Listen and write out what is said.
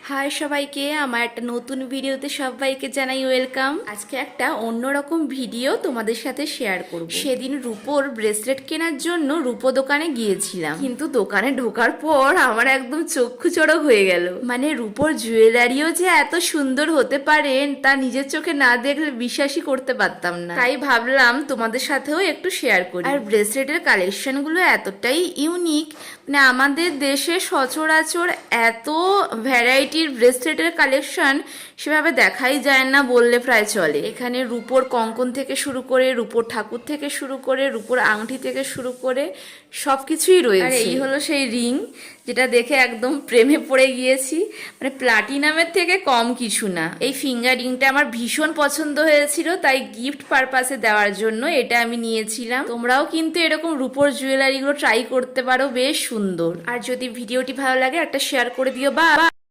High সবাইকে, আমার একটা নতুন ভিডিওতে সবাইকে জানাই ওয়েলকাম। আজকে একটা অন্যরকম ভিডিও তোমাদের সাথে শেয়ার করব। সেদিন রূপোর ব্রেসলেট কেনার জন্য রূপো দোকানে গিয়েছিলাম, কিন্তু দোকানে ঢোকার পর আমার একদম চক্ষু চড়ক হয়ে গেল। মানে রূপোর জুয়েলারিও যে এত সুন্দর হতে পারে তা নিজের চোখে না দেখলে বিশ্বাসই করতে পারতাম না। তাই ভাবলাম তোমাদের সাথেও একটু শেয়ার করি। আর ব্রেসলেটের কালেকশনগুলো এতটাই ইউনিক, মানে আমাদের দেশে সচরাচর এত ভ্যারাইটির ব্রেসলেটের কালেকশন সেভাবে দেখাই যায় না বললে প্রায় চলে। এখানে রূপোর কঙ্কন থেকে শুরু করে, রূপোর ঠাকুর থেকে শুরু করে, রূপোর আংটি থেকে শুরু করে সবকিছুই রয়েছে। আর এই হলো সেই রিং, যেটা দেখে একদম প্রেমে পড়ে গিয়েছি। মানে প্লাটিনামের থেকে কম কিছু না। এই ফিঙ্গার রিংটা আমার ভীষণ পছন্দ হয়েছিল, তাই গিফট পারপাসে দেওয়ার জন্য এটা আমি নিয়েছিলাম। তোমরাও কিন্তু এরকম রূপোর জুয়েলারিগুলো ট্রাই করতে পারো, বেশ সুন্দর। আর যদি ভিডিওটি ভালো লাগে একটা শেয়ার করে দিও। বা